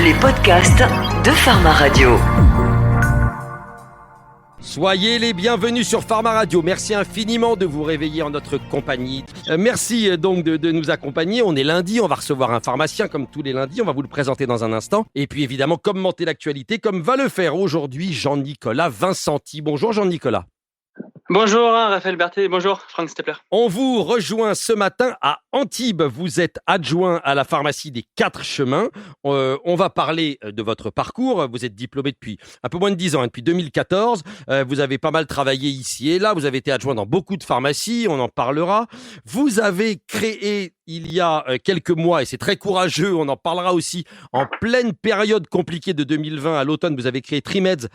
les podcasts de Pharma Radio. Soyez les bienvenus sur Pharma Radio. Merci infiniment de vous réveiller en notre compagnie. Merci donc de nous accompagner. On est lundi, on va recevoir un pharmacien comme tous les lundis. On va vous le présenter dans un instant. Et puis évidemment, commenter l'actualité comme va le faire aujourd'hui Jean-Nicolas Vincenti. Bonjour Jean-Nicolas. Bonjour Raphaël Berthet, bonjour Franck Stepler. On vous rejoint ce matin à Antibes. Vous êtes adjoint à la pharmacie des 4 chemins. On va parler de votre parcours. Vous êtes diplômé depuis un peu moins de 10 ans, depuis 2014. Vous avez pas mal travaillé ici et là. Vous avez été adjoint dans beaucoup de pharmacies, on en parlera. Vous avez créé il y a quelques mois, et c'est très courageux, on en parlera aussi, en pleine période compliquée de 2020 à l'automne, vous avez créé Trimeds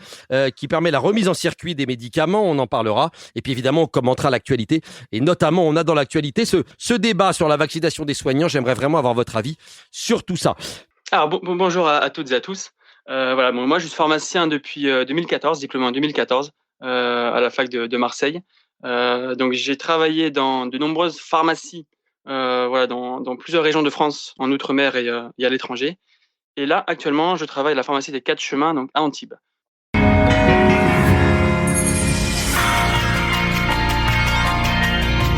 qui permet la remise en circuit des médicaments, on en parlera. Et puis évidemment, on commentera l'actualité. Et notamment, on a dans l'actualité ce débat sur la vaccination des soignants. J'aimerais vraiment avoir votre avis sur tout ça. Alors bonjour à toutes et à tous. Moi je suis pharmacien depuis 2014, diplômé en 2014 à la fac de Marseille. Donc j'ai travaillé dans de nombreuses pharmacies dans plusieurs régions de France, en Outre-mer et à l'étranger. Et là, actuellement, je travaille à la pharmacie des 4 chemins, donc à Antibes.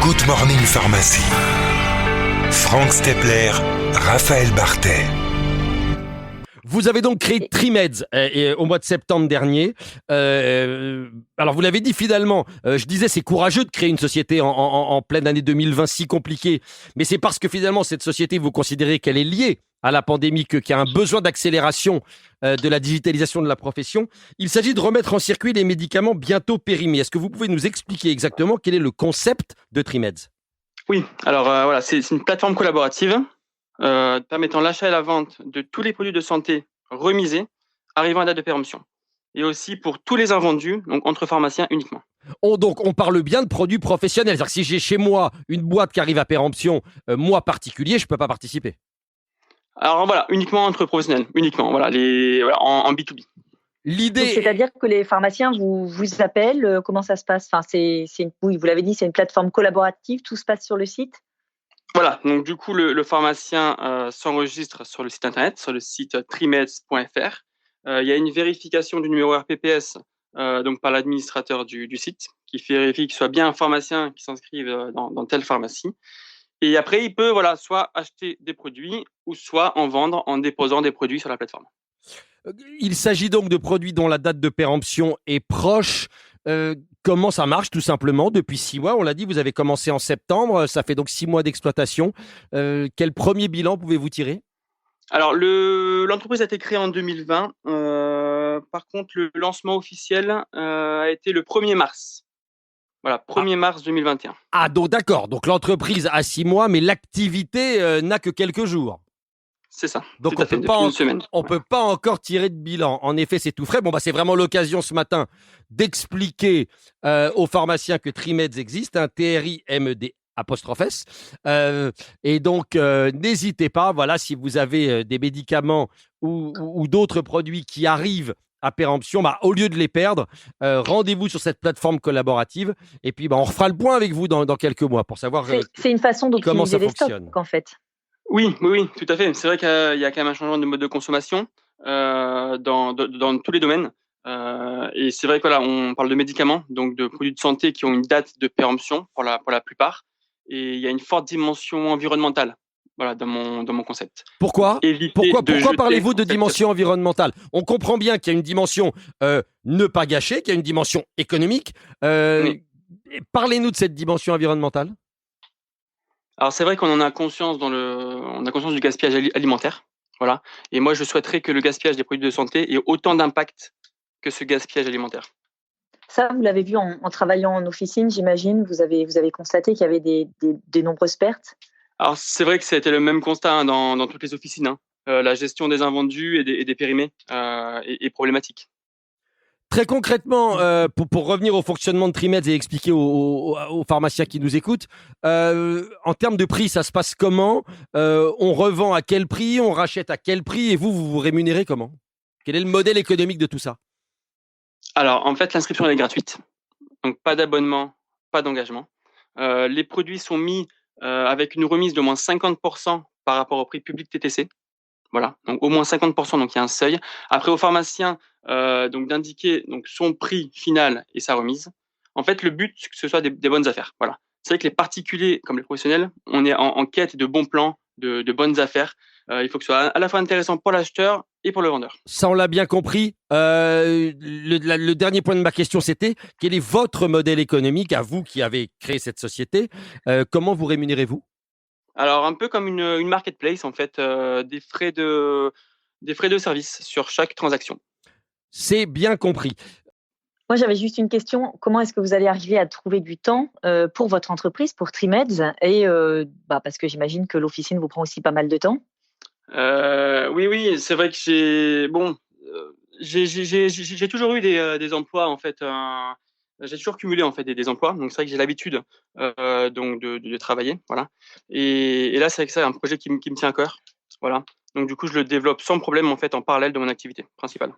Good Morning Pharmacie. Franck Stepler, Raphaël Berthet. Vous avez donc créé Trimeds au mois de septembre dernier. Alors, vous l'avez dit finalement, je disais c'est courageux de créer une société en pleine année 2020 si compliquée. Mais c'est parce que finalement, cette société, vous considérez qu'elle est liée à la pandémie, qu'il y a un besoin d'accélération de la digitalisation de la profession. Il s'agit de remettre en circuit les médicaments bientôt périmés. Est-ce que vous pouvez nous expliquer exactement quel est le concept de Trimeds ? Oui, alors c'est une plateforme collaborative permettant l'achat et la vente de tous les produits de santé remisés arrivant à date de péremption. Et aussi pour tous les invendus, donc entre pharmaciens uniquement. Donc on parle bien de produits professionnels. C'est-à-dire que si j'ai chez moi une boîte qui arrive à péremption, moi particulier, je ne peux pas participer. Alors voilà, uniquement entre professionnels, uniquement, en B2B. L'idée... Donc, c'est-à-dire que les pharmaciens vous appellent, comment ça se passe ? Oui, vous l'avez dit, c'est une plateforme collaborative, tout se passe sur le site ? Voilà, donc du coup, le pharmacien s'enregistre sur le site internet, sur le site trimeds.fr. Il y a une vérification du numéro RPPS donc par l'administrateur du site, qui vérifie qu'il soit bien un pharmacien qui s'inscrive dans telle pharmacie. Et après, il peut soit acheter des produits ou soit en vendre en déposant des produits sur la plateforme. Il s'agit donc de produits dont la date de péremption est proche. Comment ça marche tout simplement depuis 6 mois ? On l'a dit, vous avez commencé en septembre, ça fait donc 6 mois d'exploitation. Quel premier bilan pouvez-vous tirer ? Alors, l'entreprise a été créée en 2020. Par contre, le lancement officiel a été le 1er mars. Voilà, 1er mars 2021. Ah, donc d'accord. Donc l'entreprise a 6 mois, mais l'activité n'a que quelques jours. C'est ça. Donc on ne peut pas encore tirer de bilan. En effet, c'est tout frais. C'est vraiment l'occasion ce matin d'expliquer aux pharmaciens que Trimeds existe, un TRIMED apostrophe S. Et donc, n'hésitez pas, si vous avez des médicaments ou d'autres produits qui arrivent à péremption, au lieu de les perdre, rendez-vous sur cette plateforme collaborative et puis on refera le point avec vous dans quelques mois pour savoir c'est une façon d'optimiser les stocks en fait. Oui, tout à fait. C'est vrai qu'il y a quand même un changement de mode de consommation dans tous les domaines. Et c'est vrai on parle de médicaments, donc de produits de santé qui ont une date de péremption pour la plupart. Et il y a une forte dimension environnementale. Dans mon concept. Pourquoi parlez-vous de dimension environnementale ? On comprend bien qu'il y a une dimension ne pas gâcher, qu'il y a une dimension économique. Oui. Parlez-nous de cette dimension environnementale. Alors c'est vrai qu'on en a conscience on a conscience du gaspillage alimentaire. Voilà. Et moi je souhaiterais que le gaspillage des produits de santé ait autant d'impact que ce gaspillage alimentaire. Ça, vous l'avez vu en travaillant en officine, j'imagine. Vous avez constaté qu'il y avait des nombreuses pertes. Alors, c'est vrai que ça a été le même constat dans toutes les officines. La gestion des invendus et des périmés est problématique. Très concrètement, pour revenir au fonctionnement de Trimeds et expliquer aux pharmaciens qui nous écoutent, en termes de prix, ça se passe comment ? On revend à quel prix ? On rachète à quel prix ? Et vous rémunérez comment ? Quel est le modèle économique de tout ça ? Alors, en fait, l'inscription est gratuite. Donc, pas d'abonnement, pas d'engagement. Les produits sont mis avec une remise de moins 50% par rapport au prix public TTC. Voilà, donc au moins 50%, donc il y a un seuil. Après, au pharmacien, donc d'indiquer donc son prix final et sa remise. En fait, le but, c'est que ce soit des bonnes affaires. Voilà. C'est vrai que les particuliers, comme les professionnels, on est en quête de bons plans, de bonnes affaires. Il faut que ce soit à la fois intéressant pour l'acheteur et pour le vendeur. Ça, on l'a bien compris. Le dernier point de ma question, c'était quel est votre modèle économique à vous qui avez créé cette société? Comment vous rémunérez-vous? Alors, un peu comme une marketplace, en fait, des frais de service sur chaque transaction. C'est bien compris. Moi, j'avais juste une question. Comment est-ce que vous allez arriver à trouver du temps pour votre entreprise, pour Trimeds, et parce que j'imagine que l'officine vous prend aussi pas mal de temps. Oui, c'est vrai que j'ai toujours eu des emplois, en fait. J'ai toujours cumulé, en fait, des emplois. Donc, c'est vrai que j'ai l'habitude donc de travailler. Voilà. Et là, c'est vrai que c'est un projet qui me tient à cœur. Voilà. Donc, du coup, je le développe sans problème, en fait, en parallèle de mon activité principale.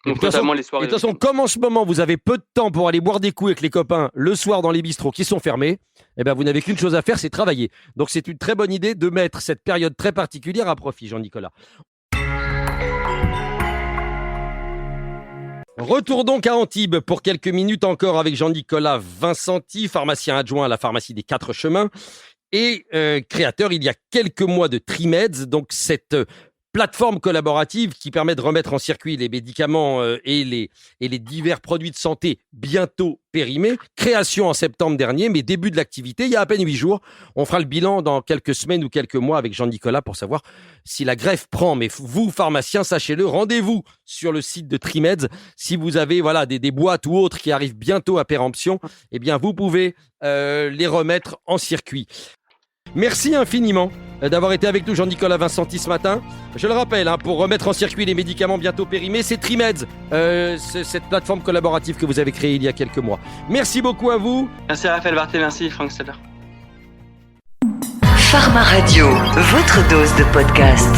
Donc, notamment les soirées. De toute façon, comme en ce moment, vous avez peu de temps pour aller boire des coups avec les copains le soir dans les bistrots qui sont fermés, eh ben, vous n'avez qu'une chose à faire, c'est travailler. Donc, c'est une très bonne idée de mettre cette période très particulière à profit, Jean-Nicolas. Retour donc à Antibes pour quelques minutes encore avec Jean-Nicolas Vincenti, pharmacien adjoint à la pharmacie des 4 Chemins et créateur il y a quelques mois de Trimeds, donc cette plateforme collaborative qui permet de remettre en circuit les médicaments et les divers produits de santé bientôt périmés. Création en septembre dernier, mais début de l'activité il y a à peine 8 jours. On fera le bilan dans quelques semaines ou quelques mois avec Jean-Nicolas pour savoir si la greffe prend. Mais vous, pharmaciens, sachez-le, rendez-vous sur le site de Trimeds. Si vous avez des boîtes ou autres qui arrivent bientôt à péremption, eh bien vous pouvez les remettre en circuit. Merci infiniment d'avoir été avec nous, Jean-Nicolas Vincenti, ce matin. Je le rappelle, pour remettre en circuit les médicaments bientôt périmés, c'est Trimeds, cette plateforme collaborative que vous avez créée il y a quelques mois. Merci beaucoup à vous. Merci Raphaël Barthé, merci Franck Stepler. Pharma Radio, votre dose de podcast.